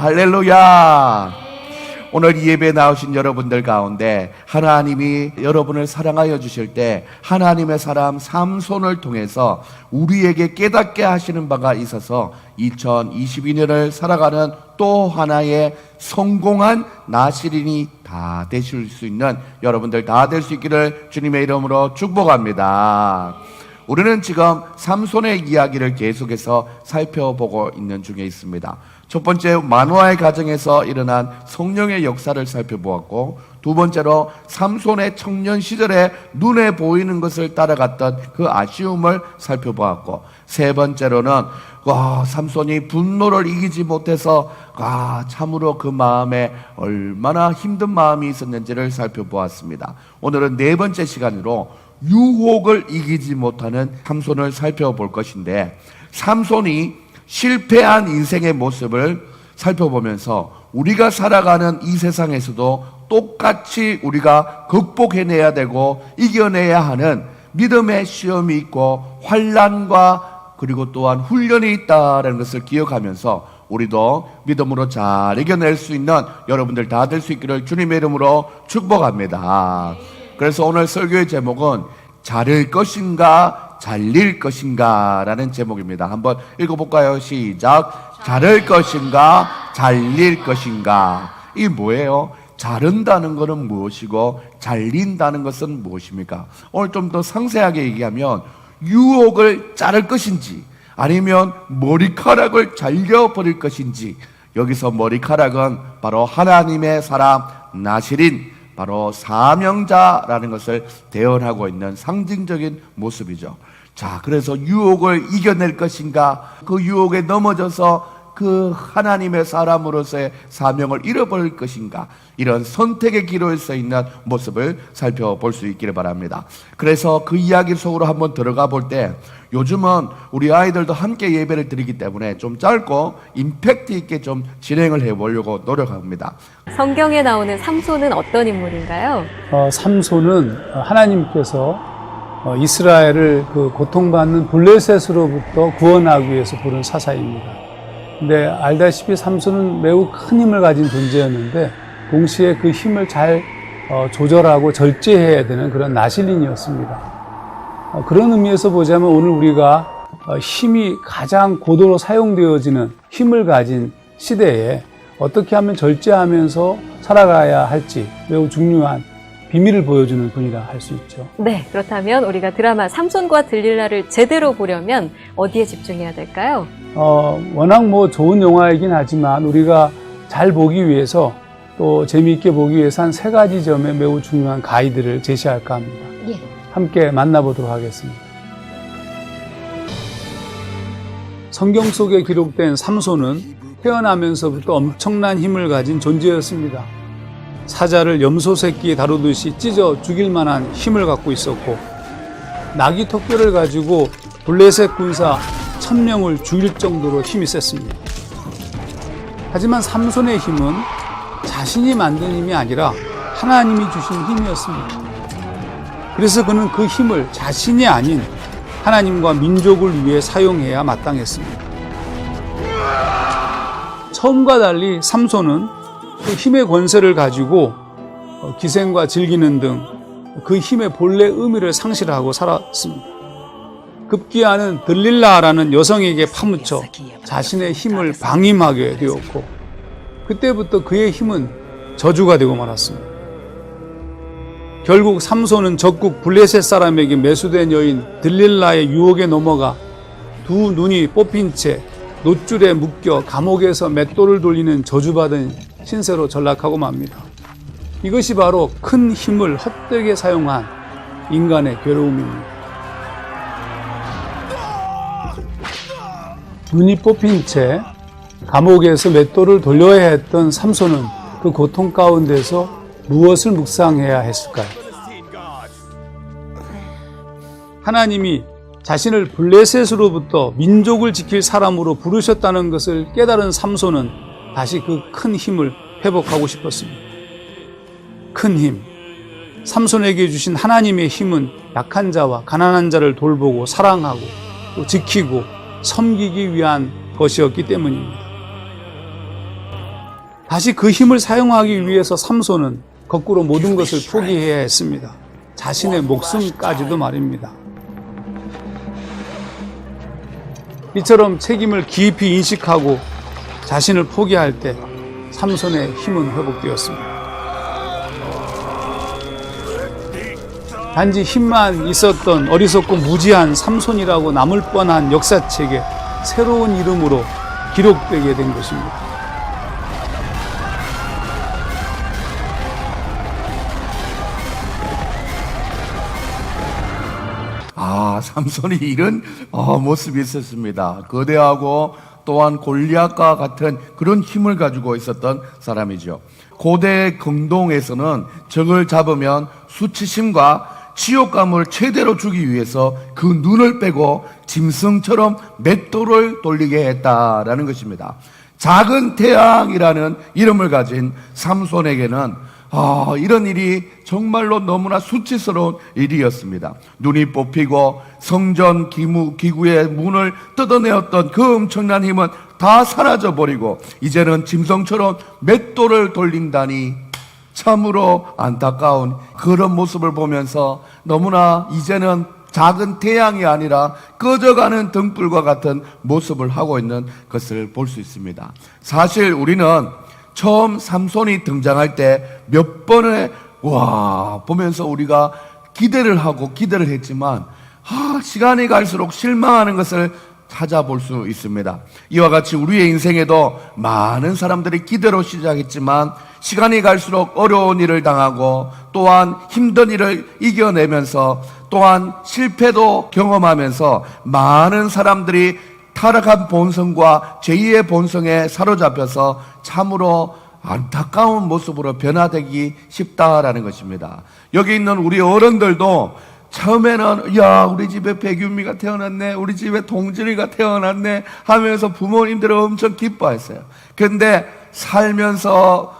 할렐루야! 오늘 이 예배에 나오신 여러분들 가운데 하나님이 여러분을 사랑하여 주실 때 하나님의 사람 삼손을 통해서 우리에게 깨닫게 하시는 바가 있어서 2022년을 살아가는 또 하나의 성공한 나시린이 다 되실 수 있는 여러분들 다 될 수 있기를 주님의 이름으로 축복합니다. 우리는 지금 삼손의 이야기를 계속해서 살펴보고 있는 중에 있습니다. 첫 번째, 마노아의 가정에서 일어난 성령의 역사를 살펴보았고, 두 번째로 삼손의 청년 시절에 눈에 보이는 것을 따라갔던 그 아쉬움을 살펴보았고, 세 번째로는 삼손이 분노를 이기지 못해서 참으로 그 마음에 얼마나 힘든 마음이 있었는지를 살펴보았습니다. 오늘은 네 번째 시간으로 유혹을 이기지 못하는 삼손을 살펴볼 것인데, 삼손이 실패한 인생의 모습을 살펴보면서 우리가 살아가는 이 세상에서도 똑같이 우리가 극복해내야 되고 이겨내야 하는 믿음의 시험이 있고 환난과 그리고 또한 훈련이 있다는 것을 기억하면서 우리도 믿음으로 잘 이겨낼 수 있는 여러분들 다 될 수 있기를 주님의 이름으로 축복합니다. 그래서 오늘 설교의 제목은 자를 것인가 잘릴 것인가 라는 제목입니다. 한번 읽어볼까요? 시작. 자를 것인가 잘릴 것인가. 이게 뭐예요? 자른다는 것은 무엇이고 잘린다는 것은 무엇입니까? 오늘 좀 더 상세하게 얘기하면 유혹을 자를 것인지 아니면 머리카락을 잘려버릴 것인지, 여기서 머리카락은 바로 하나님의 사람 나시린, 바로 사명자라는 것을 대언하고 있는 상징적인 모습이죠. 자, 그래서 유혹을 이겨낼 것인가, 그 유혹에 넘어져서 그 하나님의 사람으로서의 사명을 잃어버릴 것인가, 이런 선택의 기로에 서 있는 모습을 살펴볼 수 있기를 바랍니다. 그래서 그 이야기 속으로 한번 들어가 볼 때, 요즘은 우리 아이들도 함께 예배를 드리기 때문에 좀 짧고 임팩트 있게 좀 진행을 해보려고 노력합니다. 성경에 나오는 삼손은 어떤 인물인가요? 삼손은 하나님께서 이스라엘을 그 고통받는 블레셋으로부터 구원하기 위해서 부른 사사입니다. 근데 알다시피 삼손은 매우 큰 힘을 가진 존재였는데 동시에 그 힘을 잘 조절하고 절제해야 되는 그런 나실린이었습니다. 그런 의미에서 보자면 오늘 우리가 힘이 가장 고도로 사용되어지는 힘을 가진 시대에 어떻게 하면 절제하면서 살아가야 할지 매우 중요한 비밀을 보여주는 분이라 할 수 있죠. 네, 그렇다면 우리가 드라마 삼손과 들릴라를 제대로 보려면 어디에 집중해야 될까요? 워낙 좋은 영화이긴 하지만 우리가 잘 보기 위해서 또 재미있게 보기 위해서 한 세 가지 점에 매우 중요한 가이드를 제시할까 합니다. 예. 함께 만나보도록 하겠습니다. 성경 속에 기록된 삼손은 태어나면서부터 엄청난 힘을 가진 존재였습니다. 사자를 염소 새끼에 다루듯이 찢어 죽일 만한 힘을 갖고 있었고, 나귀 턱뼈를 가지고 블레셋 군사 1000명을 죽일 정도로 힘이 셌습니다. 하지만 삼손의 힘은 자신이 만든 힘이 아니라 하나님이 주신 힘이었습니다. 그래서 그는 그 힘을 자신이 아닌 하나님과 민족을 위해 사용해야 마땅했습니다. 처음과 달리 삼손은 그 힘의 권세를 가지고 기생과 즐기는 등 그 힘의 본래 의미를 상실하고 살았습니다. 급기야는 들릴라라는 여성에게 파묻혀 자신의 힘을 방임하게 되었고, 그때부터 그의 힘은 저주가 되고 말았습니다. 결국 삼손은 적국 블레셋 사람에게 매수된 여인 들릴라의 유혹에 넘어가 두 눈이 뽑힌 채 놋줄에 묶여 감옥에서 맷돌을 돌리는 저주받은 신세로 전락하고 맙니다. 이것이 바로 큰 힘을 헛되게 사용한 인간의 괴로움입니다. 눈이 뽑힌 채 감옥에서 맷돌을 돌려야 했던 삼손은 그 고통 가운데서 무엇을 묵상해야 했을까요? 하나님이 자신을 블레셋으로부터 민족을 지킬 사람으로 부르셨다는 것을 깨달은 삼손은 다시 그 큰 힘을 회복하고 싶었습니다. 큰 힘, 삼손에게 주신 하나님의 힘은 약한 자와 가난한 자를 돌보고 사랑하고 또 지키고 섬기기 위한 것이었기 때문입니다. 다시 그 힘을 사용하기 위해서 삼손은 거꾸로 모든 것을 포기해야 했습니다. 자신의 목숨까지도 말입니다. 이처럼 책임을 깊이 인식하고 자신을 포기할 때 삼손의 힘은 회복되었습니다. 단지 힘만 있었던 어리석고 무지한 삼손이라고 남을 뻔한 역사책에 새로운 이름으로 기록되게 된 것입니다. 삼손이 이런 모습이 있었습니다. 거대하고 또한 골리앗과 같은 그런 힘을 가지고 있었던 사람이죠. 고대 경동에서는 적을 잡으면 수치심과 치욕감을 최대로 주기 위해서 그 눈을 빼고 짐승처럼 맷돌을 돌리게 했다라는 것입니다. 작은 태양이라는 이름을 가진 삼손에게는 이런 일이 정말로 너무나 수치스러운 일이었습니다. 눈이 뽑히고 성전 기구의 문을 뜯어내었던 그 엄청난 힘은 다 사라져버리고 이제는 짐승처럼 맷돌을 돌린다니 참으로 안타까운 그런 모습을 보면서 너무나 이제는 작은 태양이 아니라 꺼져가는 등불과 같은 모습을 하고 있는 것을 볼 수 있습니다. 사실 우리는 처음 삼손이 등장할 때 몇 번에 보면서 우리가 기대를 하고 기대를 했지만 시간이 갈수록 실망하는 것을 찾아볼 수 있습니다. 이와 같이 우리의 인생에도 많은 사람들이 기대로 시작했지만 시간이 갈수록 어려운 일을 당하고 또한 힘든 일을 이겨내면서 또한 실패도 경험하면서 많은 사람들이 타락한 본성과 제2의 본성에 사로잡혀서 참으로 안타까운 모습으로 변화되기 쉽다라는 것입니다. 여기 있는 우리 어른들도 처음에는 우리 집에 백윤미가 태어났네, 우리 집에 동진이가 태어났네 하면서 부모님들은 엄청 기뻐했어요. 그런데 살면서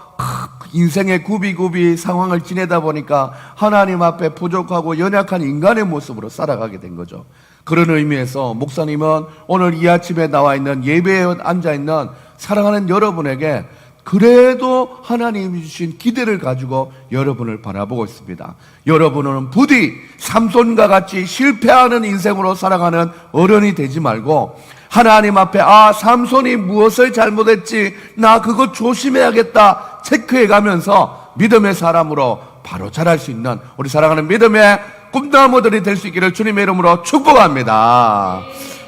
인생의 굽이굽이 상황을 지내다 보니까 하나님 앞에 부족하고 연약한 인간의 모습으로 살아가게 된 거죠. 그런 의미에서 목사님은 오늘 이 아침에 나와 있는 예배에 앉아 있는 사랑하는 여러분에게 그래도 하나님이 주신 기대를 가지고 여러분을 바라보고 있습니다. 여러분은 부디 삼손과 같이 실패하는 인생으로 살아가는 어른이 되지 말고 하나님 앞에 삼손이 무엇을 잘못했지, 나 그거 조심해야겠다 체크해 가면서 믿음의 사람으로 바로 자랄 수 있는 우리 사랑하는 믿음의 꿈나무들이 될 수 있기를 주님의 이름으로 축복합니다.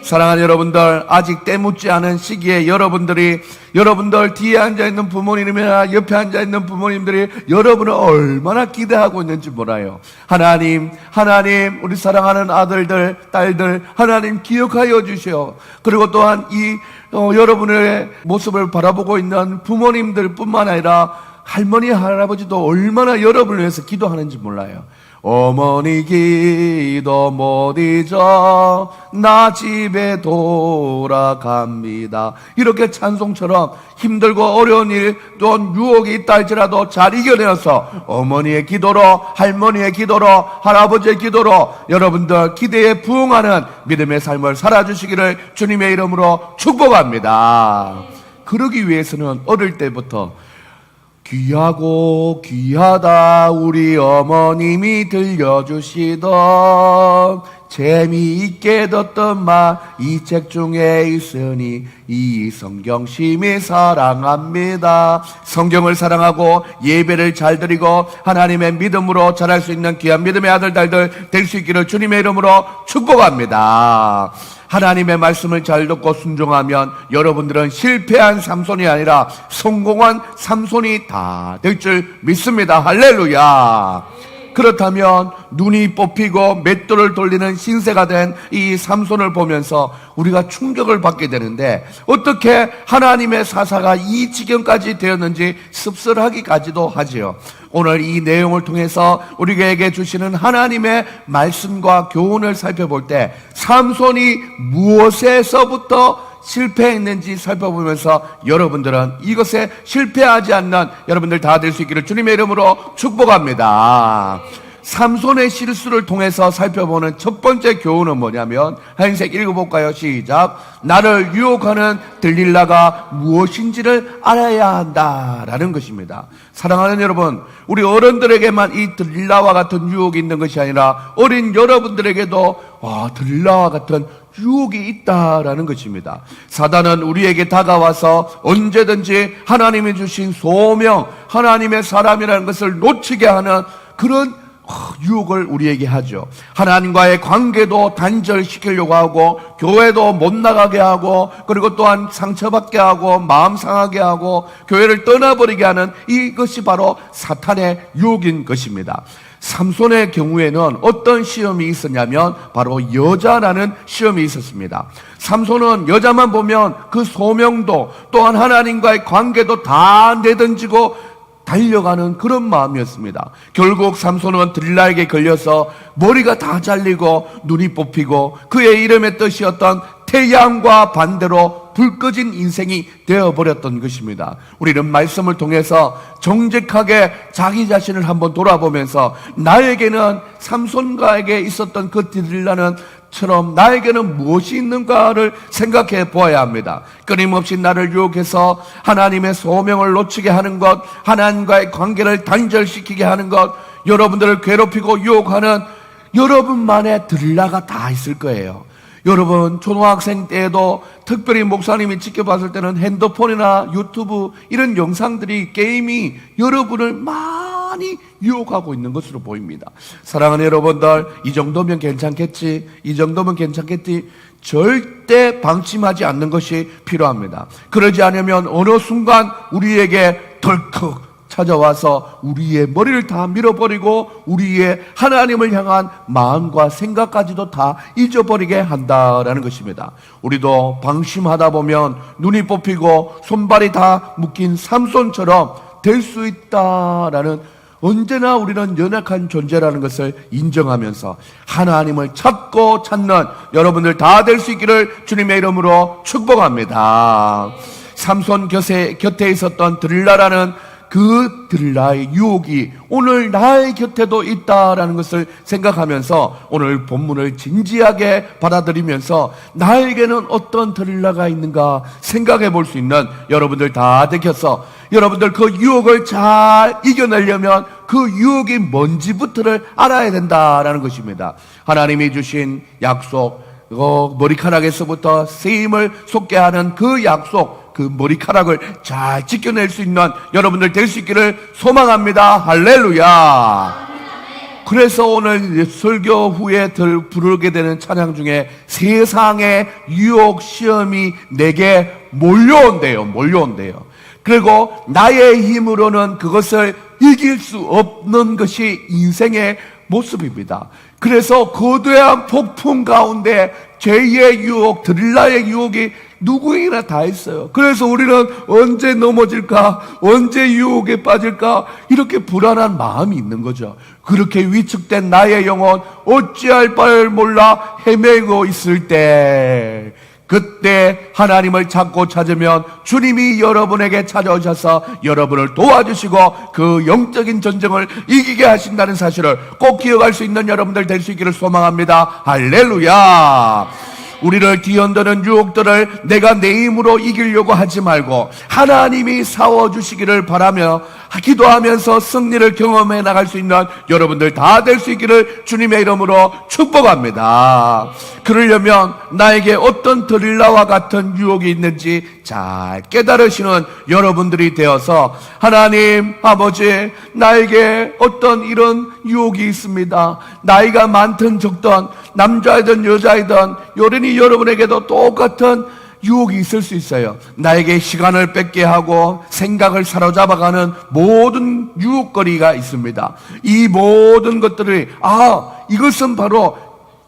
사랑하는 여러분들, 아직 때묻지 않은 시기에 여러분들 뒤에 앉아있는 부모님이나 옆에 앉아있는 부모님들이 여러분을 얼마나 기대하고 있는지 몰라요. 하나님, 우리 사랑하는 아들들, 딸들, 하나님 기억하여 주시오. 그리고 또한 여러분의 모습을 바라보고 있는 부모님들 뿐만 아니라 할머니, 할아버지도 얼마나 여러분을 위해서 기도하는지 몰라요. 어머니 기도 못 잊어 나 집에 돌아갑니다. 이렇게 찬송처럼 힘들고 어려운 일 또는 유혹이 있다 할지라도 잘 이겨내어서 어머니의 기도로, 할머니의 기도로, 할아버지의 기도로 여러분들 기대에 부응하는 믿음의 삶을 살아주시기를 주님의 이름으로 축복합니다. 그러기 위해서는 어릴 때부터 귀하고 귀하다 우리 어머님이 들려주시던 재미있게 듣던 말 이 책 중에 있으니 이 성경 심히 사랑합니다. 성경을 사랑하고 예배를 잘 드리고 하나님의 믿음으로 자랄 수 있는 귀한 믿음의 아들 딸들 될 수 있기를 주님의 이름으로 축복합니다. 하나님의 말씀을 잘 듣고 순종하면 여러분들은 실패한 삼손이 아니라 성공한 삼손이 다 될 줄 믿습니다. 할렐루야. 그렇다면 눈이 뽑히고 맷돌을 돌리는 신세가 된 이 삼손을 보면서 우리가 충격을 받게 되는데 어떻게 하나님의 사사가 이 지경까지 되었는지 씁쓸하기까지도 하지요. 오늘 이 내용을 통해서 우리에게 주시는 하나님의 말씀과 교훈을 살펴볼 때 삼손이 무엇에서부터 실패했는지 살펴보면서 여러분들은 이것에 실패하지 않는 여러분들 다 될 수 있기를 주님의 이름으로 축복합니다. 삼손의 실수를 통해서 살펴보는 첫 번째 교훈은 뭐냐면, 한색 읽어볼까요? 시작. 나를 유혹하는 들릴라가 무엇인지를 알아야 한다라는 것입니다. 사랑하는 여러분, 우리 어른들에게만 이 들릴라와 같은 유혹이 있는 것이 아니라 어린 여러분들에게도 들릴라와 같은 유혹이 있다라는 것입니다. 사단은 우리에게 다가와서 언제든지 하나님이 주신 소명, 하나님의 사람이라는 것을 놓치게 하는 그런 유혹을 우리에게 하죠. 하나님과의 관계도 단절시키려고 하고, 교회도 못 나가게 하고, 그리고 또한 상처받게 하고, 마음 상하게 하고, 교회를 떠나버리게 하는 이것이 바로 사탄의 유혹인 것입니다. 삼손의 경우에는 어떤 시험이 있었냐면 바로 여자라는 시험이 있었습니다. 삼손은 여자만 보면 그 소명도 또한 하나님과의 관계도 다 내던지고 달려가는 그런 마음이었습니다. 결국 삼손은 들릴라에게 걸려서 머리가 다 잘리고 눈이 뽑히고 그의 이름의 뜻이었던 태양과 반대로 불 꺼진 인생이 되어버렸던 것입니다. 우리는 말씀을 통해서 정직하게 자기 자신을 한번 돌아보면서 나에게는 삼손과에게 있었던 그 들릴라는 처럼 나에게는 무엇이 있는가를 생각해 보아야 합니다. 끊임없이 나를 유혹해서 하나님의 소명을 놓치게 하는 것, 하나님과의 관계를 단절시키게 하는 것, 여러분들을 괴롭히고 유혹하는 여러분만의 들릴라가 다 있을 거예요. 여러분 초등학생 때에도 특별히 목사님이 지켜봤을 때는 핸드폰이나 유튜브 이런 영상들이, 게임이 여러분을 많이 유혹하고 있는 것으로 보입니다. 사랑하는 여러분들, 이 정도면 괜찮겠지, 이 정도면 괜찮겠지, 절대 방심하지 않는 것이 필요합니다. 그러지 않으면 어느 순간 우리에게 덜컥 찾아와서 우리의 머리를 다 밀어버리고 우리의 하나님을 향한 마음과 생각까지도 다 잊어버리게 한다라는 것입니다. 우리도 방심하다 보면 눈이 뽑히고 손발이 다 묶인 삼손처럼 될 수 있다라는, 언제나 우리는 연약한 존재라는 것을 인정하면서 하나님을 찾고 찾는 여러분들 다 될 수 있기를 주님의 이름으로 축복합니다. 삼손 곁에 있었던 들릴라라는 그 들릴라의 유혹이 오늘 나의 곁에도 있다라는 것을 생각하면서 오늘 본문을 진지하게 받아들이면서 나에게는 어떤 들릴라가 있는가 생각해 볼 수 있는 여러분들 다 되셔서 여러분들 그 유혹을 잘 이겨내려면 그 유혹이 뭔지부터를 알아야 된다라는 것입니다. 하나님이 주신 약속, 머리카락에서부터 쓰임을 솟게 하는 그 약속, 그 머리카락을 잘 지켜낼 수 있는 여러분들 될 수 있기를 소망합니다. 할렐루야. 그래서 오늘 설교 후에 부르게 되는 찬양 중에 세상의 유혹 시험이 내게 몰려온대요. 그리고 나의 힘으로는 그것을 이길 수 없는 것이 인생의 모습입니다. 그래서 거대한 폭풍 가운데 죄의 유혹, 들릴라의 유혹이 누구에게나 다 있어요. 그래서 우리는 언제 넘어질까, 언제 유혹에 빠질까, 이렇게 불안한 마음이 있는 거죠. 그렇게 위축된 나의 영혼, 어찌할 바를 몰라 헤매고 있을 때, 그때 하나님을 찾고 찾으면 주님이 여러분에게 찾아오셔서 여러분을 도와주시고 그 영적인 전쟁을 이기게 하신다는 사실을 꼭 기억할 수 있는 여러분들 될 수 있기를 소망합니다. 할렐루야. 우리를 뒤흔드는 유혹들을 내가 내 힘으로 이기려고 하지 말고 하나님이 싸워주시기를 바라며 기도하면서 승리를 경험해 나갈 수 있는 여러분들 다 될 수 있기를 주님의 이름으로 축복합니다. 그러려면 나에게 어떤 들릴라와 같은 유혹이 있는지 잘 깨달으시는 여러분들이 되어서 하나님 아버지, 나에게 어떤 이런 유혹이 있습니다. 나이가 많든 적든 남자이든 여자이든 여린이 여러분에게도 똑같은 유혹이 있을 수 있어요. 나에게 시간을 뺏게 하고 생각을 사로잡아가는 모든 유혹거리가 있습니다. 이 모든 것들이 이것은 바로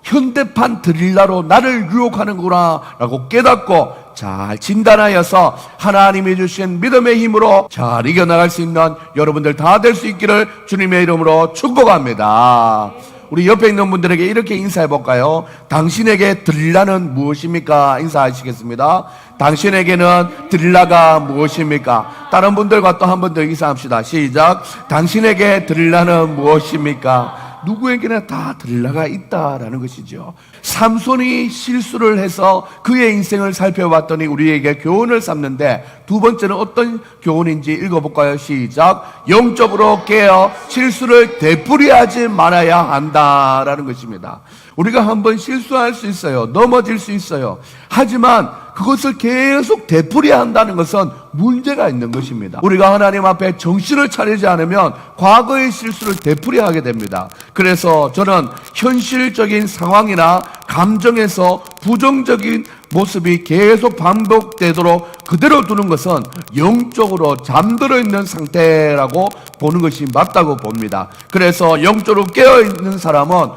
현대판 들릴라로 나를 유혹하는구나 라고 깨닫고 잘 진단하여서 하나님이 주신 믿음의 힘으로 잘 이겨나갈 수 있는 여러분들 다 될 수 있기를 주님의 이름으로 축복합니다. 우리 옆에 있는 분들에게 이렇게 인사해 볼까요? 당신에게 들릴라는 무엇입니까? 인사하시겠습니다. 당신에게는 들릴라가 무엇입니까? 다른 분들과 또 한 번 더 인사합시다. 시작. 당신에게 들릴라는 무엇입니까? 누구에게나 다 들라가 있다라는 것이죠. 삼손이 실수를 해서 그의 인생을 살펴봤더니 우리에게 교훈을 삼는데, 두 번째는 어떤 교훈인지 읽어볼까요? 시작. 영적으로 깨어 실수를 되풀이하지 말아야 한다라는 것입니다. 우리가 한번 실수할 수 있어요. 넘어질 수 있어요. 하지만 그것을 계속 되풀이한다는 것은 문제가 있는 것입니다. 우리가 하나님 앞에 정신을 차리지 않으면 과거의 실수를 되풀이하게 됩니다. 그래서 저는 현실적인 상황이나 감정에서 부정적인 모습이 계속 반복되도록 그대로 두는 것은 영적으로 잠들어 있는 상태라고 보는 것이 맞다고 봅니다. 그래서 영적으로 깨어있는 사람은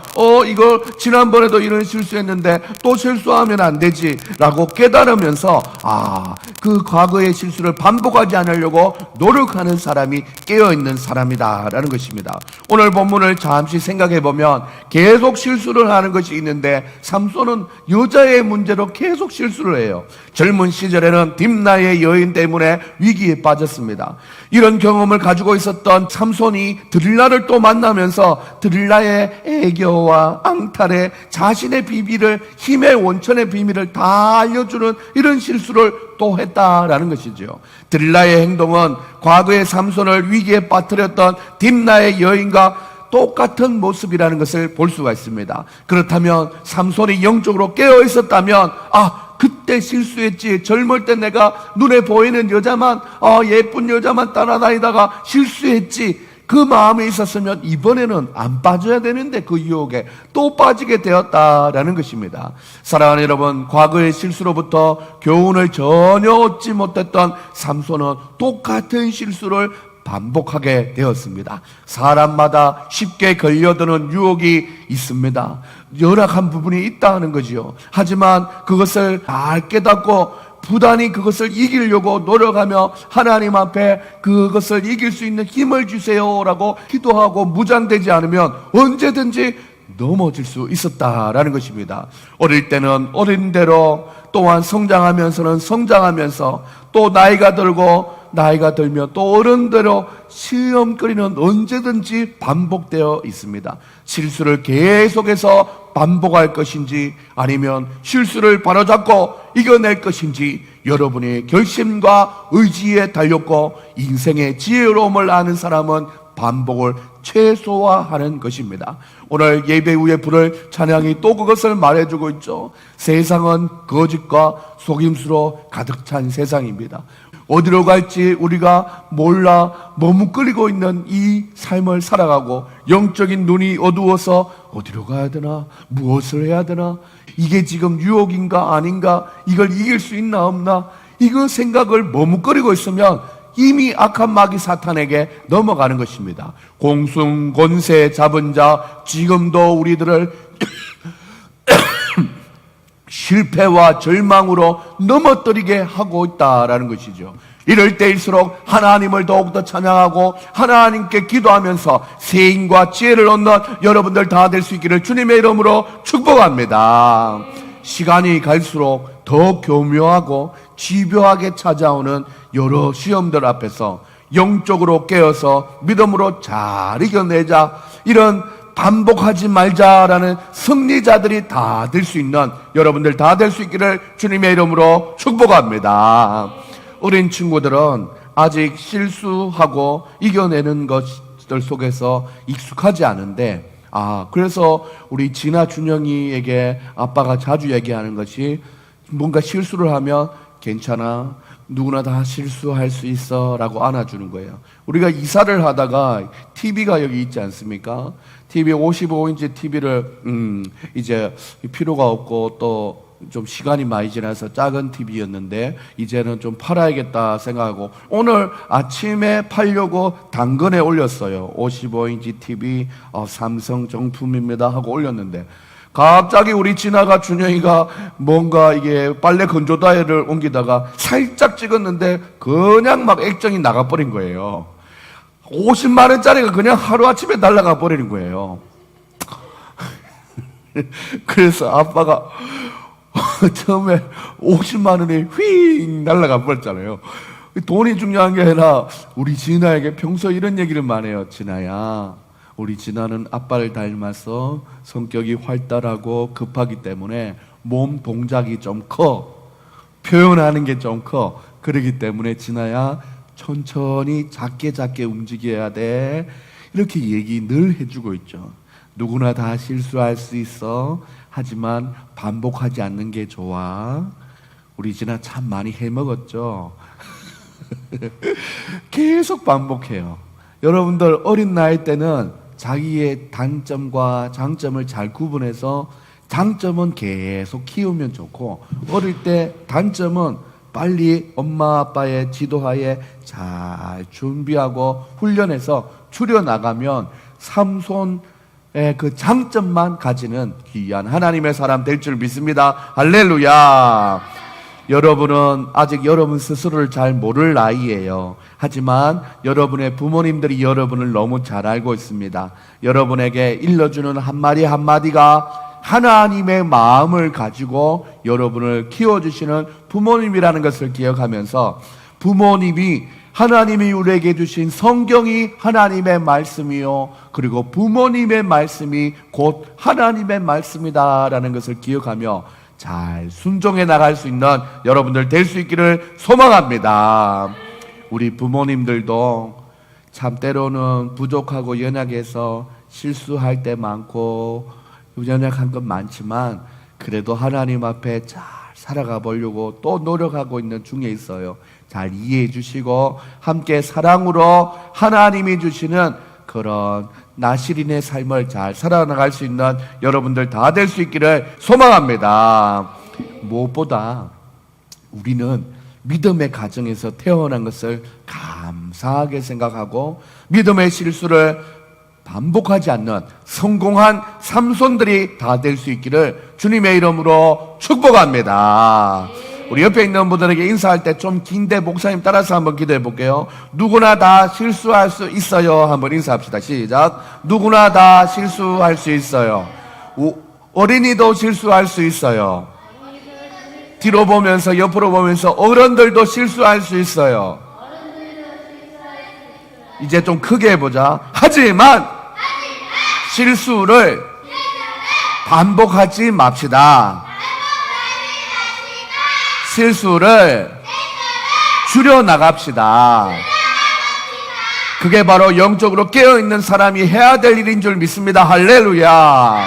이거 지난번에도 이런 실수했는데 또 실수하면 안 되지 라고 깨달으면서 그 과거의 실수를 반복하지 않으려고 노력하는 사람이 깨어있는 사람이다 라는 것입니다. 오늘 본문을 잠시 생각해 보면 계속 실수를 하는 것이 있는데, 삼손은 여자의 문제로 계속 실수를 해요. 젊은 시절에는 딥나의 여인 때문에 위기에 빠졌습니다. 이런 경험을 가지고 있었던 삼손이 들릴라를 또 만나면서 들릴라의 애교와 앙탈에 자신의 비밀을, 힘의 원천의 비밀을 다 알려주는 이런 실수를 또 했다라는 것이죠. 들릴라의 행동은 과거의 삼손을 위기에 빠뜨렸던 딥나의 여인과 똑같은 모습이라는 것을 볼 수가 있습니다. 그렇다면 삼손이 영적으로 깨어 있었다면, 그때 실수했지. 젊을 때 내가 눈에 보이는 여자만, 예쁜 여자만 따라다니다가 실수했지. 그 마음이 있었으면 이번에는 안 빠져야 되는데 그 유혹에 또 빠지게 되었다라는 것입니다. 사랑하는 여러분, 과거의 실수로부터 교훈을 전혀 얻지 못했던 삼손은 똑같은 실수를 반복하게 되었습니다. 사람마다 쉽게 걸려드는 유혹이 있습니다. 열악한 부분이 있다는 거지요. 하지만 그것을 잘 깨닫고 부단히 그것을 이기려고 노력하며 하나님 앞에 그것을 이길 수 있는 힘을 주세요라고 기도하고 무장되지 않으면 언제든지 넘어질 수 있었다라는 것입니다. 어릴 때는 어린 대로, 또한 성장하면서는 성장하면서, 또 나이가 들면 또 어른대로 시험거리는 언제든지 반복되어 있습니다. 실수를 계속해서 반복할 것인지 아니면 실수를 바로잡고 이겨낼 것인지 여러분의 결심과 의지에 달렸고, 인생의 지혜로움을 아는 사람은 반복을 최소화하는 것입니다. 오늘 예배 후에 부를 찬양이 또 그것을 말해주고 있죠. 세상은 거짓과 속임수로 가득 찬 세상입니다. 어디로 갈지 우리가 몰라 머뭇거리고 있는 이 삶을 살아가고, 영적인 눈이 어두워서 어디로 가야 되나, 무엇을 해야 되나, 이게 지금 유혹인가 아닌가, 이걸 이길 수 있나 없나, 이거 생각을 머뭇거리고 있으면 이미 악한 마귀 사탄에게 넘어가는 것입니다. 공승 권세 잡은 자 지금도 우리들을 실패와 절망으로 넘어뜨리게 하고 있다라는 것이죠. 이럴 때일수록 하나님을 더욱더 찬양하고 하나님께 기도하면서 세인과 지혜를 얻는 여러분들 다 될 수 있기를 주님의 이름으로 축복합니다. 시간이 갈수록 더 교묘하고 집요하게 찾아오는 여러 시험들 앞에서 영적으로 깨어서 믿음으로 잘 이겨내자, 이런 반복하지 말자라는 승리자들이 다 될 수 있는 여러분들 다 될 수 있기를 주님의 이름으로 축복합니다. 어린 친구들은 아직 실수하고 이겨내는 것들 속에서 익숙하지 않은데, 그래서 우리 진아 준영이에게 아빠가 자주 얘기하는 것이, 뭔가 실수를 하면 괜찮아, 누구나 다 실수할 수 있어 라고 안아주는 거예요. 우리가 이사를 하다가 TV가 여기 있지 않습니까? TV 55인치 TV를 이제 필요가 없고 또 좀 시간이 많이 지나서 작은 TV였는데 이제는 좀 팔아야겠다 생각하고 오늘 아침에 팔려고 당근에 올렸어요. 55인치 TV 삼성 정품입니다 하고 올렸는데, 갑자기 우리 진아가 준영이가 뭔가 이게 빨래 건조다이를 옮기다가 살짝 찍었는데 그냥 막 액정이 나가버린 거예요. 50만 원짜리가 그냥 하루아침에 날아가 버리는 거예요. 그래서 아빠가 처음에 50만 원이 휙 날아가 버렸잖아요. 돈이 중요한 게 아니라 우리 진아에게 평소 이런 얘기를 많이 해요. 진아야, 우리 진아는 아빠를 닮아서 성격이 활달하고 급하기 때문에 몸 동작이 좀 커. 표현하는 게 좀 커. 그러기 때문에 진아야 천천히 작게 움직여야 돼. 이렇게 얘기 늘 해주고 있죠. 누구나 다 실수할 수 있어. 하지만 반복하지 않는 게 좋아. 우리 진아 참 많이 해먹었죠. 계속 반복해요. 여러분들 어린 나이 때는 자기의 단점과 장점을 잘 구분해서 장점은 계속 키우면 좋고, 어릴 때 단점은 빨리 엄마 아빠의 지도하에 잘 준비하고 훈련해서 추려나가면 삼손의 그 장점만 가지는 귀한 하나님의 사람 될 줄 믿습니다. 할렐루야. 여러분은 아직 여러분 스스로를 잘 모를 나이예요. 하지만 여러분의 부모님들이 여러분을 너무 잘 알고 있습니다. 여러분에게 일러주는 한마디 한마디가 하나님의 마음을 가지고 여러분을 키워주시는 부모님이라는 것을 기억하면서, 부모님이 하나님이 우리에게 주신 성경이 하나님의 말씀이요, 그리고 부모님의 말씀이 곧 하나님의 말씀이다라는 것을 기억하며 잘 순종해 나갈 수 있는 여러분들 될 수 있기를 소망합니다. 우리 부모님들도 참 때로는 부족하고 연약해서 실수할 때 많고 연약한 건 많지만 그래도 하나님 앞에 잘 살아가 보려고 또 노력하고 있는 중에 있어요. 잘 이해해 주시고 함께 사랑으로 하나님이 주시는 그런 나시린의 삶을 잘 살아나갈 수 있는 여러분들 다 될 수 있기를 소망합니다. 무엇보다 우리는 믿음의 가정에서 태어난 것을 감사하게 생각하고 믿음의 실수를 반복하지 않는 성공한 삼손들이 다 될 수 있기를 주님의 이름으로 축복합니다. 우리 옆에 있는 분들에게 인사할 때 좀 긴데 목사님 따라서 한번 기도해 볼게요. 누구나 다 실수할 수 있어요. 한번 인사합시다. 시작. 누구나 다 실수할 수 있어요. 어린이도 실수할 수 있어요. 뒤로 보면서 옆으로 보면서 어른들도 실수할 수 있어요. 이제 좀 크게 해보자. 하지만 실수를 반복하지 맙시다. 실수를 줄여나갑시다. 그게 바로 영적으로 깨어있는 사람이 해야 될 일인 줄 믿습니다. 할렐루야.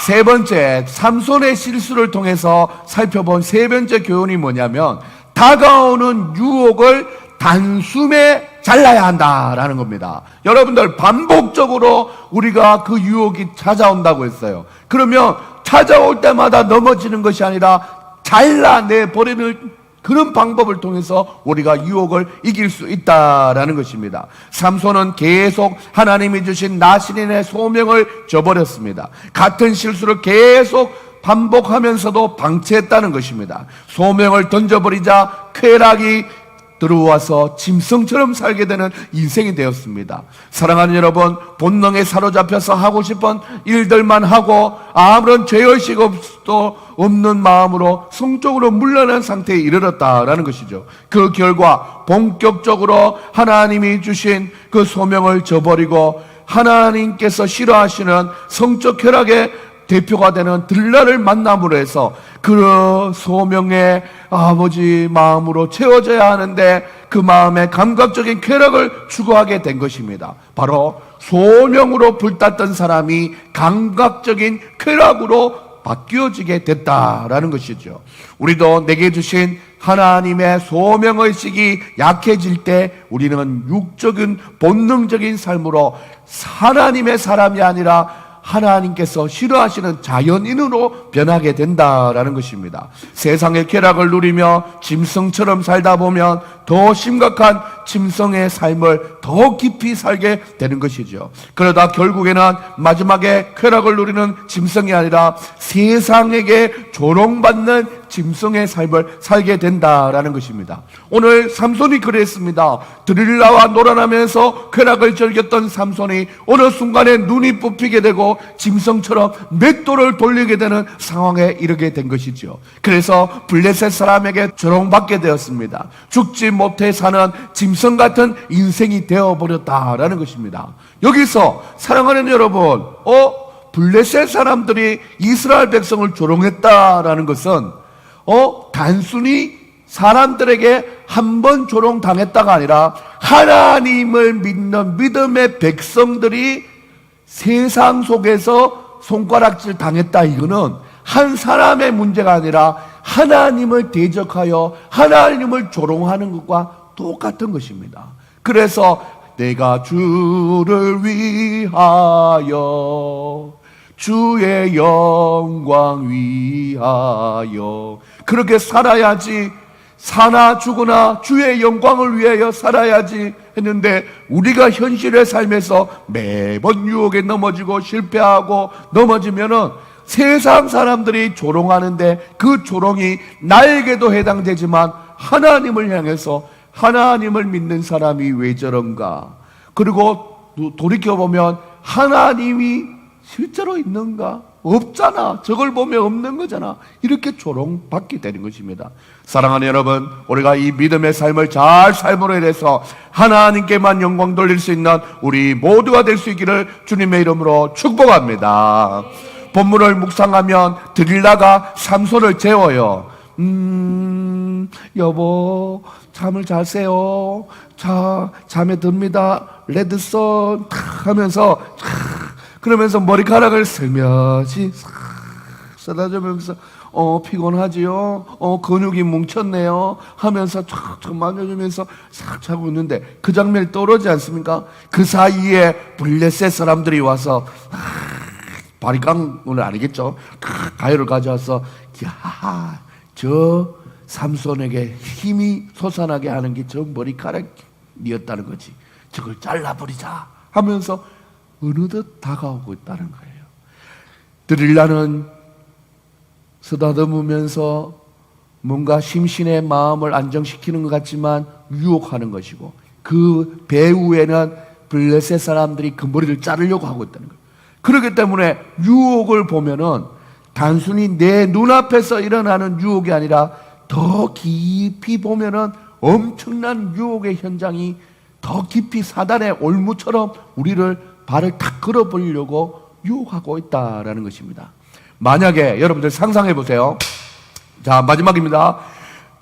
세 번째, 삼손의 실수를 통해서 살펴본 세 번째 교훈이 뭐냐면, 다가오는 유혹을 단숨에 잘라야 한다라는 겁니다. 여러분들, 반복적으로 우리가 그 유혹이 찾아온다고 했어요. 그러면 찾아올 때마다 넘어지는 것이 아니라 잘라내 버리는 그런 방법을 통해서 우리가 유혹을 이길 수 있다라는 것입니다. 삼손은 계속 하나님이 주신 나시린의 소명을 저버렸습니다. 같은 실수를 계속 반복하면서도 방치했다는 것입니다. 소명을 던져버리자 쾌락이 들어와서 짐승처럼 살게 되는 인생이 되었습니다. 사랑하는 여러분, 본능에 사로잡혀서 하고 싶은 일들만 하고 아무런 죄의식도 없는 마음으로 성적으로 물러난 상태에 이르렀다라는 것이죠. 그 결과 본격적으로 하나님이 주신 그 소명을 저버리고 하나님께서 싫어하시는 성적 쾌락의 대표가 되는 들날을 만남으로 해서 그 소명의 아버지 마음으로 채워져야 하는데 그 마음에 감각적인 쾌락을 추구하게 된 것입니다. 바로 소명으로 불탔던 사람이 감각적인 쾌락으로 바뀌어지게 됐다라는 것이죠. 우리도 내게 주신 하나님의 소명의식이 약해질 때 우리는 육적인 본능적인 삶으로 하나님의 사람이 아니라 하나님께서 싫어하시는 자연인으로 변하게 된다라는 것입니다. 세상의 쾌락을 누리며 짐승처럼 살다 보면 더 심각한 짐승의 삶을 더 깊이 살게 되는 것이죠. 그러다 결국에는 마지막에 쾌락을 누리는 짐승이 아니라 세상에게 조롱받는 짐승의 삶을 살게 된다라는 것입니다. 오늘 삼손이 그랬습니다. 드릴라와 놀아나면서 쾌락을 즐겼던 삼손이 어느 순간에 눈이 뽑히게 되고 짐승처럼 맷돌을 돌리게 되는 상황에 이르게 된 것이죠. 그래서 블레셋 사람에게 조롱받게 되었습니다. 죽지 못해 사는 짐승 같은 인생이 되어버렸다라는 것입니다. 여기서 사랑하는 여러분, 블레셋 사람들이 이스라엘 백성을 조롱했다라는 것은 단순히 사람들에게 한 번 조롱당했다가 아니라 하나님을 믿는 믿음의 백성들이 세상 속에서 손가락질 당했다. 이거는 한 사람의 문제가 아니라 하나님을 대적하여 하나님을 조롱하는 것과 똑같은 것입니다. 그래서 내가 주를 위하여 주의 영광 위하여 그렇게 살아야지, 사나 죽으나 주의 영광을 위하여 살아야지 했는데, 우리가 현실의 삶에서 매번 유혹에 넘어지고 실패하고 넘어지면은 세상 사람들이 조롱하는데 그 조롱이 나에게도 해당되지만 하나님을 향해서 하나님을 믿는 사람이 왜 저런가? 그리고 돌이켜보면 하나님이 실제로 있는가? 없잖아. 저걸 보면 없는 거잖아. 이렇게 조롱받게 되는 것입니다. 사랑하는 여러분, 우리가 이 믿음의 삶을 잘 삶으로 인해서 하나님께만 영광 돌릴 수 있는 우리 모두가 될 수 있기를 주님의 이름으로 축복합니다. 본문을 묵상하면 드릴라가 삼손을 재워요. 여보, 잠을 자세요. 자, 잠에 듭니다. 레드선 하면서 그러면서 머리카락을 슬며시 쏟아주면서 피곤하지요? 근육이 뭉쳤네요 하면서 촥촥 만져주면서 싹 자고 있는데 그 장면이 떠오르지 않습니까? 그 사이에 블레셋 사람들이 와서 바리깡은 아니겠죠? 가위를 가져와서 야, 저 삼손에게 힘이 솟아나게 하는 게 저 머리카락이었다는 거지. 저걸 잘라버리자 하면서 어느덧 다가오고 있다는 거예요. 드릴라는 쓰다듬으면서 뭔가 심신의 마음을 안정시키는 것 같지만 유혹하는 것이고, 그 배후에는 블레셋 사람들이 그 머리를 자르려고 하고 있다는 거예요. 그렇기 때문에 유혹을 보면은 단순히 내 눈앞에서 일어나는 유혹이 아니라 더 깊이 보면은 엄청난 유혹의 현장이 더 깊이 사단의 올무처럼 우리를 발을 탁 걸어보려고 유혹하고 있다라는 것입니다. 만약에 여러분들 상상해 보세요. 자, 마지막입니다.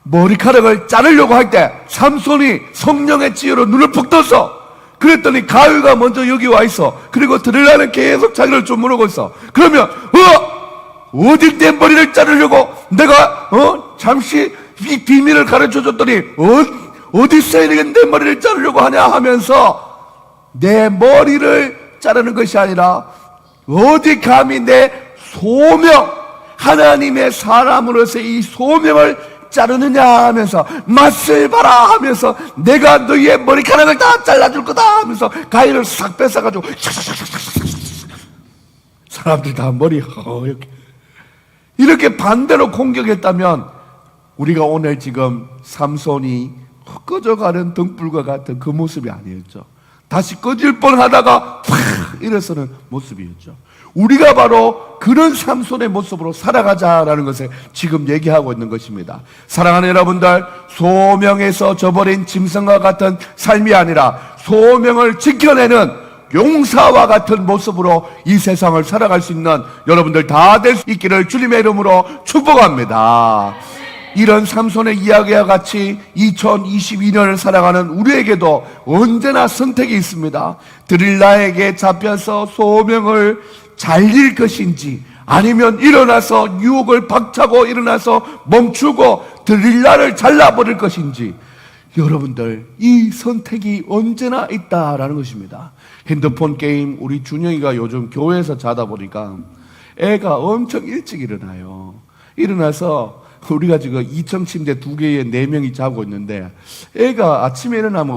머리카락을 자르려고 할 때 삼손이 성령의 지혜로 눈을 푹 떴어. 그랬더니 가위가 먼저 여기 와 있어. 그리고 드릴라는 계속 자기를 주무르고 있어. 그러면 어디 내 머리를 자르려고 내가 잠시 이 비밀을 가르쳐 줬더니 어디서 이렇게 내 머리를 자르려고 하냐 하면서 내 머리를 자르는 것이 아니라 어디 감히 내 소명, 하나님의 사람으로서의 이 소명을 자르느냐 하면서 맛을 봐라 하면서 내가 너희의 머리카락을 다 잘라줄 거다 하면서 가위를 싹 뺏어가지고 사람들 다 머리 이렇게 반대로 공격했다면 우리가 오늘 지금 삼손이 꺼져가는 등불과 같은 그 모습이 아니었죠. 다시 꺼질 뻔하다가 팍 일어서는 모습이었죠. 우리가 바로 그런 삼손의 모습으로 살아가자라는 것을 지금 얘기하고 있는 것입니다. 사랑하는 여러분들, 소명에서 저버린 짐승과 같은 삶이 아니라 소명을 지켜내는 용사와 같은 모습으로 이 세상을 살아갈 수 있는 여러분들 다 될 수 있기를 주님의 이름으로 축복합니다. 이런 삼손의 이야기와 같이 2022년을 살아가는 우리에게도 언제나 선택이 있습니다. 드릴라에게 잡혀서 소명을 잘릴 것인지, 아니면 일어나서 유혹을 박차고 일어나서 멈추고 드릴라를 잘라버릴 것인지, 여러분들 이 선택이 언제나 있다라는 것입니다. 핸드폰 게임, 우리 준영이가 요즘 교회에서 자다 보니까 애가 엄청 일찍 일어나요. 일어나서 우리가 지금 2층 침대 2개에 4명이 자고 있는데 애가 아침에 일어나면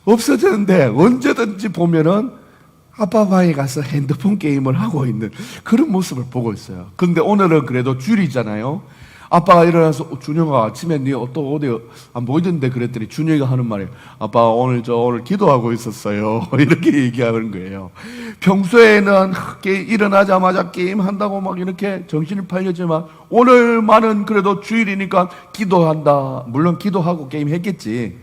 없어졌는데 언제든지 보면은 아빠 방에 가서 핸드폰 게임을 하고 있는 그런 모습을 보고 있어요. 근데 오늘은 그래도 주일이잖아요. 아빠가 일어나서 준영아 아침에 니 또 어디 안 보이던데 그랬더니 준영이가 하는 말이에요. 아빠 오늘 기도하고 있었어요. 이렇게 얘기하는 거예요. 평소에는 일어나자마자 게임 한다고 막 이렇게 정신이 팔렸지만 오늘만은 그래도 주일이니까 기도한다. 물론 기도하고 게임 했겠지.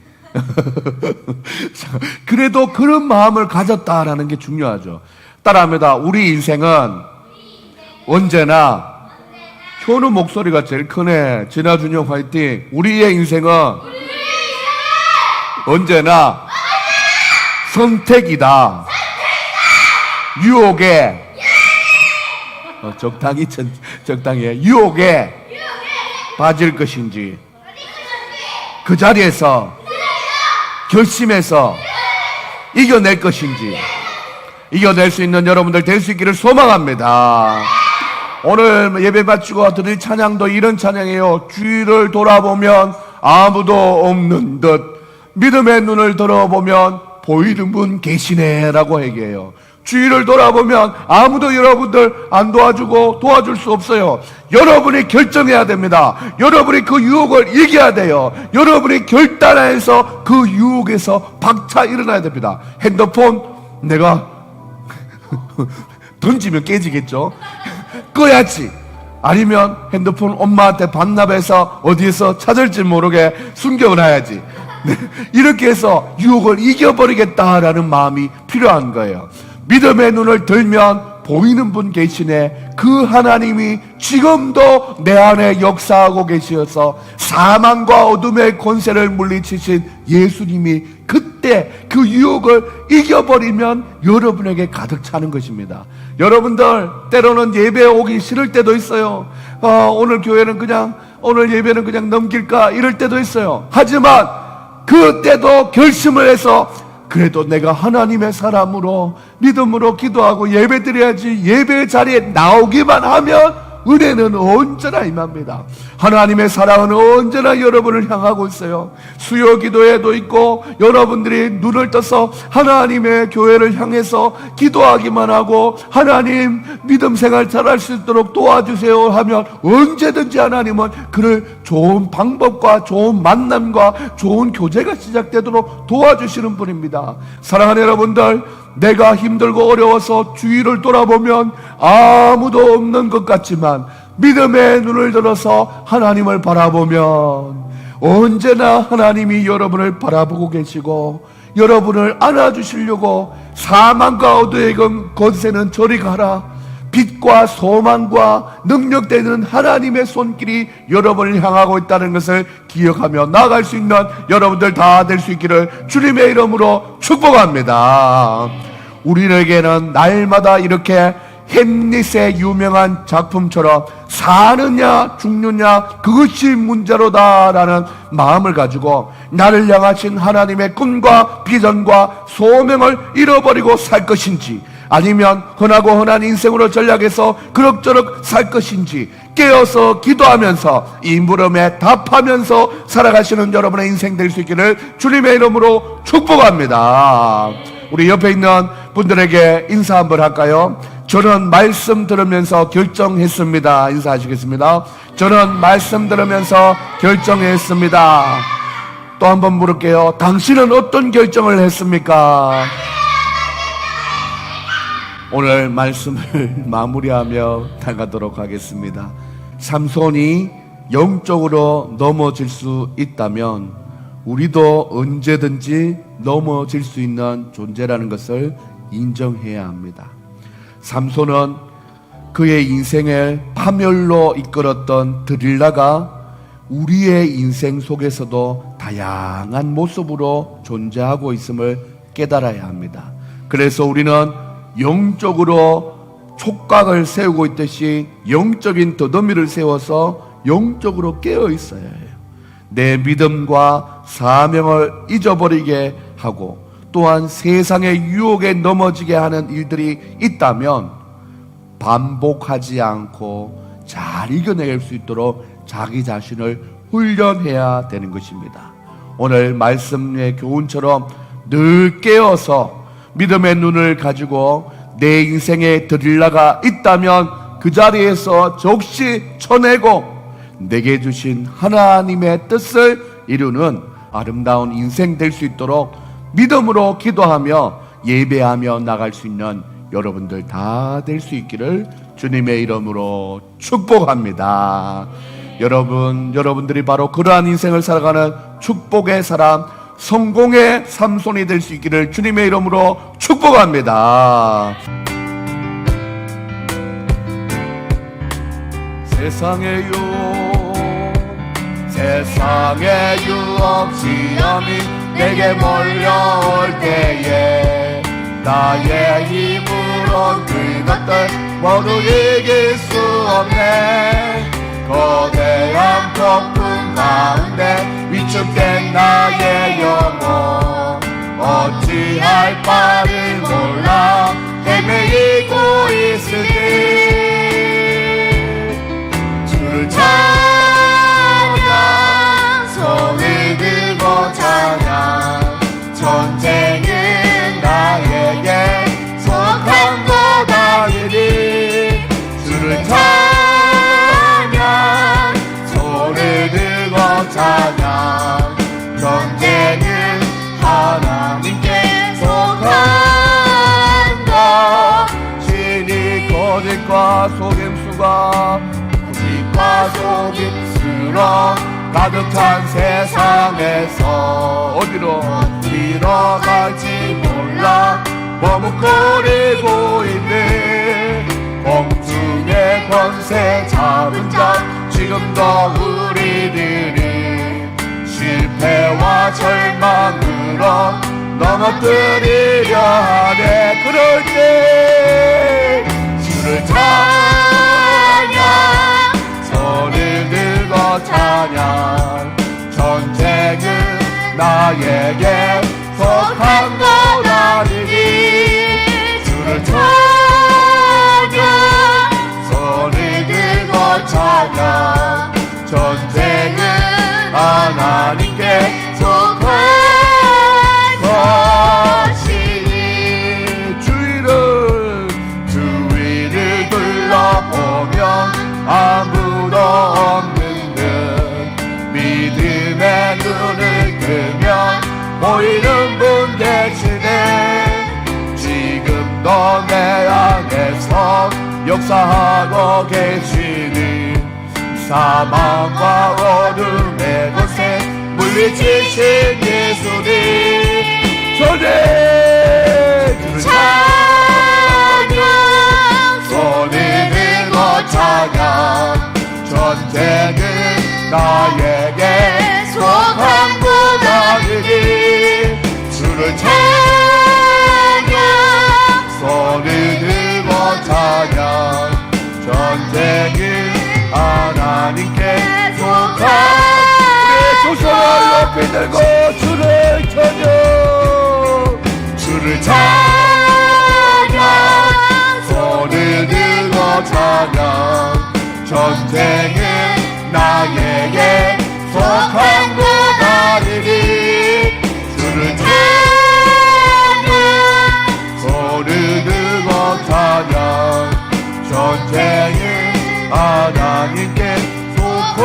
그래도 그런 마음을 가졌다라는 게 중요하죠. 따라합니다. 우리 인생은 언제나 현우 목소리가 제일 크네. 진아준영 화이팅. 우리의 인생은 언제나 선택이다. 유혹에 적당히 해. 유혹에 빠질 것인지 그 자리에서 결심해서 이겨낼 것인지 이겨낼 수 있는 여러분들 될 수 있기를 소망합니다. 오늘 예배 마치고 드릴 찬양도 이런 찬양이에요. 주위를 돌아보면 아무도 없는 듯 믿음의 눈을 들어보면 보이는 분 계시네 라고 얘기해요. 주위를 돌아보면 아무도 여러분들 안 도와주고 도와줄 수 없어요. 여러분이 결정해야 됩니다. 여러분이 그 유혹을 이겨야 돼요. 여러분이 결단해서 그 유혹에서 박차 일어나야 됩니다. 핸드폰 내가 던지면 깨지겠죠. 꺼야지. 아니면 핸드폰 엄마한테 반납해서 어디에서 찾을지 모르게 숨겨놔야지. 이렇게 해서 유혹을 이겨버리겠다라는 마음이 필요한 거예요. 믿음의 눈을 들면 보이는 분 계시네. 그 하나님이 지금도 내 안에 역사하고 계셔서 사망과 어둠의 권세를 물리치신 예수님이 그때 그 유혹을 이겨버리면 여러분에게 가득 차는 것입니다. 여러분들 때로는 예배에 오기 싫을 때도 있어요. 오늘 예배는 그냥 넘길까 이럴 때도 있어요. 하지만 그때도 결심을 해서 그래도 내가 하나님의 사람으로 믿음으로 기도하고 예배드려야지. 예배 자리에 나오기만 하면 은혜는 언제나 임합니다. 하나님의 사랑은 언제나 여러분을 향하고 있어요. 수요 기도회도 있고 여러분들이 눈을 떠서 하나님의 교회를 향해서 기도하기만 하고 하나님 믿음 생활 잘할 수 있도록 도와주세요 하면 언제든지 하나님은 그를 좋은 방법과 좋은 만남과 좋은 교제가 시작되도록 도와주시는 분입니다. 사랑하는 여러분들, 내가 힘들고 어려워서 주위를 돌아보면 아무도 없는 것 같지만 믿음의 눈을 들어서 하나님을 바라보면 언제나 하나님이 여러분을 바라보고 계시고 여러분을 안아주시려고 사망과 어두의 권세는 저리 가라. 빛과 소망과 능력되는 하나님의 손길이 여러분을 향하고 있다는 것을 기억하며 나아갈 수 있는 여러분들 다 될 수 있기를 주님의 이름으로 축복합니다. 우리에게는 날마다 이렇게 햄릿의 유명한 작품처럼 사느냐 죽느냐 그것이 문제로다라는 마음을 가지고 나를 향하신 하나님의 꿈과 비전과 소명을 잃어버리고 살 것인지 아니면 흔한 인생으로 전략해서 그럭저럭 살 것인지 깨어서 기도하면서 이 물음에 답하면서 살아가시는 여러분의 인생 될 수 있기를 주님의 이름으로 축복합니다. 우리 옆에 있는 분들에게 인사 한번 할까요? 저는 말씀 들으면서 결정했습니다. 인사하시겠습니다. 저는 말씀 들으면서 결정했습니다. 또 한번 물을게요. 당신은 어떤 결정을 했습니까? 오늘 말씀을 마무리하며 나가도록 하겠습니다. 삼손이 영적으로 넘어질 수 있다면 우리도 언제든지 넘어질 수 있는 존재라는 것을 인정해야 합니다. 삼손은 그의 인생을 파멸로 이끌었던 드릴라가 우리의 인생 속에서도 다양한 모습으로 존재하고 있음을 깨달아야 합니다. 그래서 우리는 영적으로 촉각을 세우고 있듯이 영적인 더더미를 세워서 영적으로 깨어 있어야 해요. 내 믿음과 사명을 잊어버리게 하고 또한 세상의 유혹에 넘어지게 하는 일들이 있다면 반복하지 않고 잘 이겨낼 수 있도록 자기 자신을 훈련해야 되는 것입니다. 오늘 말씀의 교훈처럼 늘 깨어서 믿음의 눈을 가지고 내 인생에 드릴라가 있다면 그 자리에서 적시 쳐내고 내게 주신 하나님의 뜻을 이루는 아름다운 인생 될 수 있도록 믿음으로 기도하며 예배하며 나갈 수 있는 여러분들 다 될 수 있기를 주님의 이름으로 축복합니다. 여러분들이 바로 그러한 인생을 살아가는 축복의 사람, 성공의 삼손이 될 수 있기를 주님의 이름으로 축복합니다. 세상의 유혹 시험이 내게 몰려올 때에 나의 힘으론 그것들 모두 이길 수 없네. 거대한 폭풍 가운데 위축된 나의 영혼 어찌할 바를 몰라 헤매이고 있으니 주를 찬양 손을 들고 찬양 전쟁은 나에게 속한 것 아니니 주를 찬양 손을 들고 찬양 전쟁은 하나님께 속한 것 신이 거짓과 속임수가 속임수로 가득 찬 세상에서 어디로 갈지 몰라 머뭇거리고 있는 공중의 권세 잡은 자 지금도 우리들이 실패와 절망으로 넘어뜨리려 하네. 그럴 때 주를 찬양 손을 들고 찬양 전쟁은 나에게 속한 것 아니니 주를 찬양 손을 들고 찬양 전쟁은 하나님께 속한 것이니 주위를 둘러보면 아무도 없는 듯 믿음의 눈을 뜨면 보이는 분 대신에 지금도 내 안에서 역사하고 계시니 사망과 어둠의 곳에 물리치신 예수님 전에 찬양 손을 들고 찬양 전쟁은 나에게 속한 것 아니니 주를 찬양 손을 들고 찬양 전쟁은 하나님께 속한 우리 두 손을 높이 들고 주를 찬양 손을 들고 찬양 전쟁은 나에게 속한 것 아니니 주를 찬양 손을 들고 찬양 전쟁은 하나님께 속한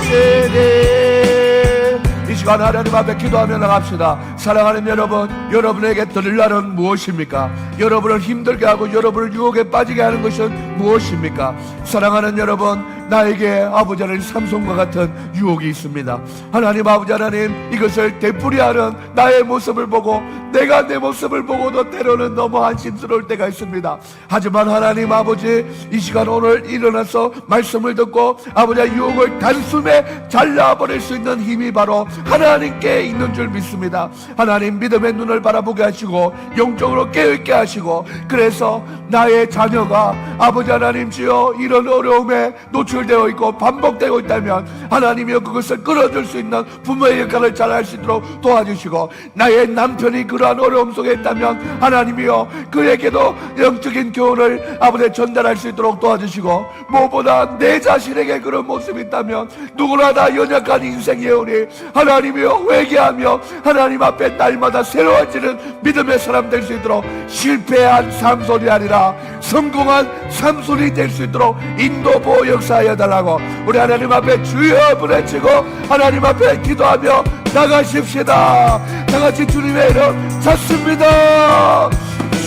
것이니 이 시간 하나님 앞에 기도하며 나갑시다. 사랑하는 여러분, 여러분에게 드릴 날은 무엇입니까? 여러분을 힘들게 하고 여러분을 유혹에 빠지게 하는 것은 무엇입니까? 사랑하는 여러분, 나에게 아버지 하나님 삼손과 같은 유혹이 있습니다. 하나님 아버지 하나님 이것을 되풀이하는 나의 모습을 보고 내가 내 모습을 보고도 때로는 너무 안심스러울 때가 있습니다. 하지만 하나님 아버지 이 시간 오늘 일어나서 말씀을 듣고 아버지의 유혹을 단숨에 잘라버릴 수 있는 힘이 바로 하나님께 있는 줄 믿습니다. 하나님 믿음의 눈을 바라보게 하시고 영적으로 깨어있게 하시고 그래서 나의 자녀가 아버지 하나님 주여 이런 어려움에 노출 노출되어 있고 반복되고 있다면 하나님이여 그것을 끌어줄 수 있는 부모의 역할을 잘 할 수 있도록 도와주시고, 나의 남편이 그러한 어려움 속에 있다면 하나님이여 그에게도 영적인 교훈을 아버지 전달할 수 있도록 도와주시고, 무엇보다 내 자신에게 그런 모습이 있다면 누구나 다 연약한 인생이에 우리 하나님이여 회개하며 하나님 앞에 날마다 새로워지는 믿음의 사람 될 수 있도록, 실패한 삼손이 아니라 성공한 삼손이 될 수 있도록 인도 보호 역사하여 달라고 우리 하나님 앞에 주여 부르짖고 하나님 앞에 기도하며 나가십시다. 다같이 주님의 이름 찾습니다.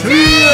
주여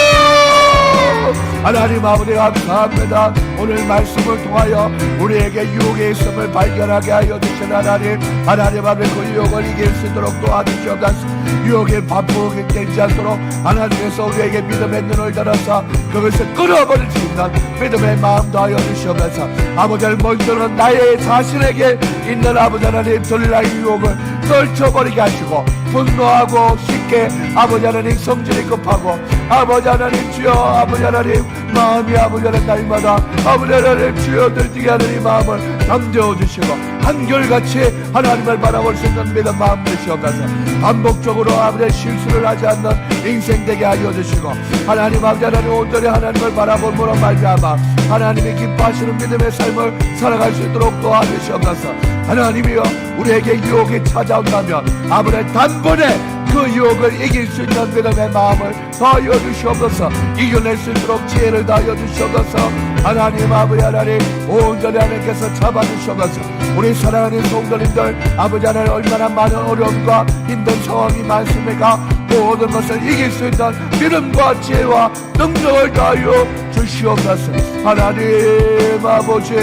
하나님 아버지 감사합니다. 오늘 말씀을 통하여 우리에게 유혹의 있음을 발견하게 하여 주신 하나님, 하나님 앞에 그 유혹을 이길 수 있도록 도와주시옵소서. 유혹에 바쁘게 되지 않도록 하나님께서 우리에게 믿음의 눈을 열어서 그것을 끊어버릴 수 있는 믿음의 마음도 하여 주시옵소서. 아버지 먼저는 나의 자신에게 있는 아버지 하나님 들라의 유혹을 떨쳐버리게 하시고, 분노하고 쉽게 아버지 하나님 성질이 급하고, 아버지 하나님 주여 아버지 하나님 마음이 아버지 하나님 날마다 아버지 하나님 주여 들뜨게 하는 이 마음을 잠재워 주시고, 한결같이 하나님을 바라볼 수 있는 믿음 마음 되시옵소서. 반복적으로 아버지 실수를 하지 않는 인생 되게 하여 주시고, 하나님 아버지 하나님 온전히 하나님을 바라봄으로 말미암아 하나님이 기뻐하시는 믿음의 삶을 살아갈 수 있도록 도와주시옵소서. 하나님이여 우리에게 유혹이 찾아온다면 아버지 단번에 그 유혹을 이길 수 있는 믿음의 마음을 더하여 주시옵소서. 이겨낼 수 있도록 지혜를 더하여 주시옵소서. 하나님 아버지 하나님 온전히 하나님께서 잡아주시옵소서. 우리 사랑하는 성도님들 아버지 하나님 얼마나 많은 어려움과 힘든 상황이 많습니까? 모든 것을 이길 수 있는 믿음과 지혜와 능력을 더하여 주시옵소서. 하나님 아버지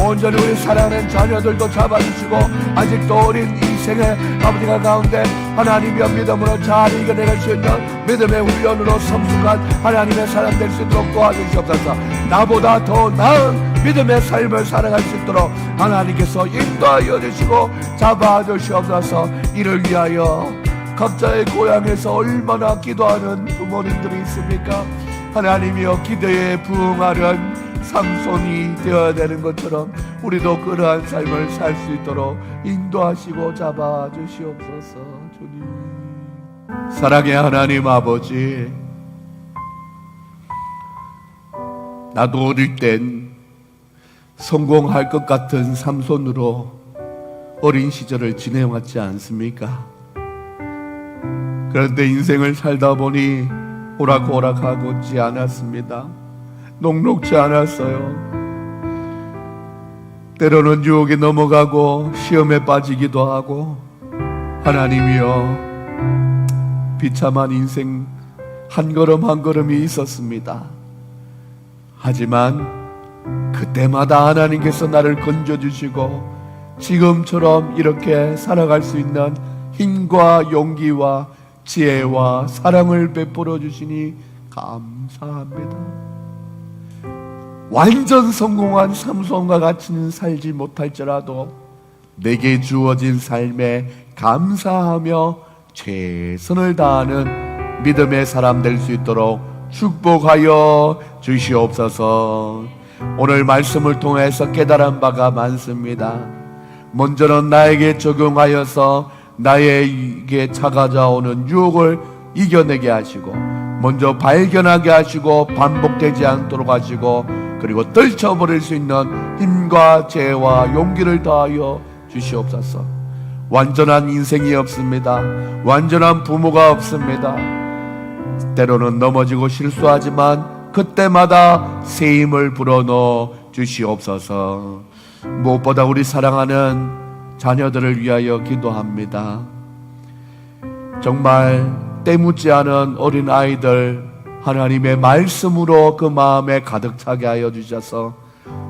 온전히 우리 사랑하는 자녀들도 잡아주시고, 아직도 어린 인생의 아버지가 가운데 하나님의 믿음으로 잘 이겨낼 수 있는 믿음의 훈련으로 성숙한 하나님의 사람 될 수 있도록 도와주시옵소서. 나보다 더 나은 믿음의 삶을 살아갈 수 있도록 하나님께서 인도하여 주시고 잡아주시옵소서. 이를 위하여 각자의 고향에서 얼마나 기도하는 부모님들이 있습니까? 하나님이여 기도에 부응하는 삼손이 되어야 되는 것처럼 우리도 그러한 삶을 살 수 있도록 인도하시고 잡아주시옵소서. 주님 사랑의 하나님 아버지, 나도 어릴 땐 성공할 것 같은 삼손으로 어린 시절을 지내왔지 않습니까? 그런데 인생을 살다 보니 오락오락하고지 않았습니다. 녹록지 않았어요. 때로는 유혹에 넘어가고 시험에 빠지기도 하고, 하나님이여 비참한 인생 한 걸음 한 걸음이 있었습니다. 하지만 그때마다 하나님께서 나를 건져주시고 지금처럼 이렇게 살아갈 수 있는 힘과 용기와 지혜와 사랑을 베풀어 주시니 감사합니다. 완전 성공한 삼손과 같이는 살지 못할지라도 내게 주어진 삶에 감사하며 최선을 다하는 믿음의 사람 될 수 있도록 축복하여 주시옵소서. 오늘 말씀을 통해서 깨달은 바가 많습니다. 먼저는 나에게 적용하여서 나에게 찾아오는 유혹을 이겨내게 하시고, 먼저 발견하게 하시고 반복되지 않도록 하시고, 그리고 떨쳐버릴 수 있는 힘과 지혜와 용기를 더하여 주시옵소서. 완전한 인생이 없습니다. 완전한 부모가 없습니다. 때로는 넘어지고 실수하지만 그때마다 새 힘을 불어넣어 주시옵소서. 무엇보다 우리 사랑하는 자녀들을 위하여 기도합니다. 정말 때묻지 않은 어린 아이들 하나님의 말씀으로 그 마음에 가득 차게 하여 주셔서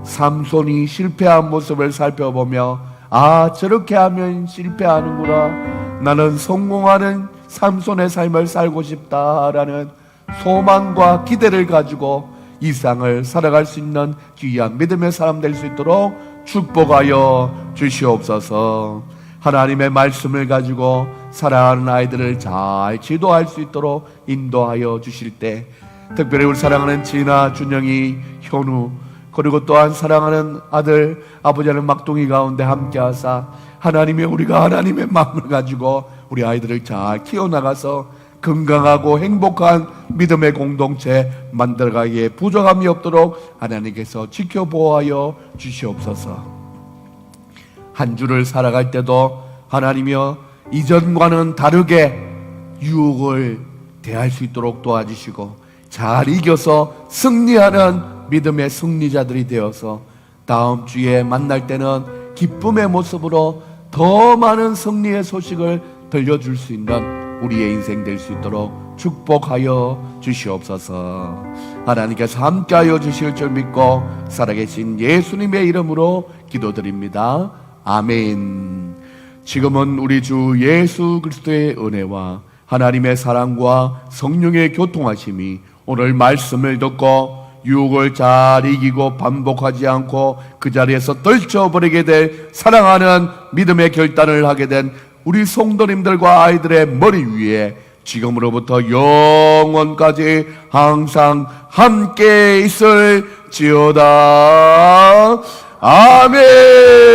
삼손이 실패한 모습을 살펴보며, 아, 저렇게 하면 실패하는구나, 나는 성공하는 삼손의 삶을 살고 싶다라는 소망과 기대를 가지고 이 세상을 살아갈 수 있는 귀한 믿음의 사람 될 수 있도록 축복하여 주시옵소서. 하나님의 말씀을 가지고 사랑하는 아이들을 잘 지도할 수 있도록 인도하여 주실 때, 특별히 우리 사랑하는 진아, 준영이, 현우, 그리고 또한 사랑하는 아들 아버지는 막둥이 가운데 함께하사 하나님의 우리가 하나님의 마음을 가지고 우리 아이들을 잘 키워나가서 건강하고 행복한 믿음의 공동체 만들어가기에 부족함이 없도록 하나님께서 지켜보호하여 주시옵소서. 한 주를 살아갈 때도 하나님이여 이전과는 다르게 유혹을 대할 수 있도록 도와주시고 잘 이겨서 승리하는 믿음의 승리자들이 되어서 다음 주에 만날 때는 기쁨의 모습으로 더 많은 승리의 소식을 들려줄 수 있는 우리의 인생 될 수 있도록 축복하여 주시옵소서. 하나님께서 함께하여 주실 줄 믿고 살아계신 예수님의 이름으로 기도드립니다. 아멘. 지금은 우리 주 예수 그리스도의 은혜와 하나님의 사랑과 성령의 교통하심이 오늘 말씀을 듣고 유혹을 잘 이기고 반복하지 않고 그 자리에서 떨쳐버리게 될 사랑하는 믿음의 결단을 하게 된 우리 성도님들과 아이들의 머리 위에 지금으로부터 영원까지 항상 함께 있을지어다. 아멘.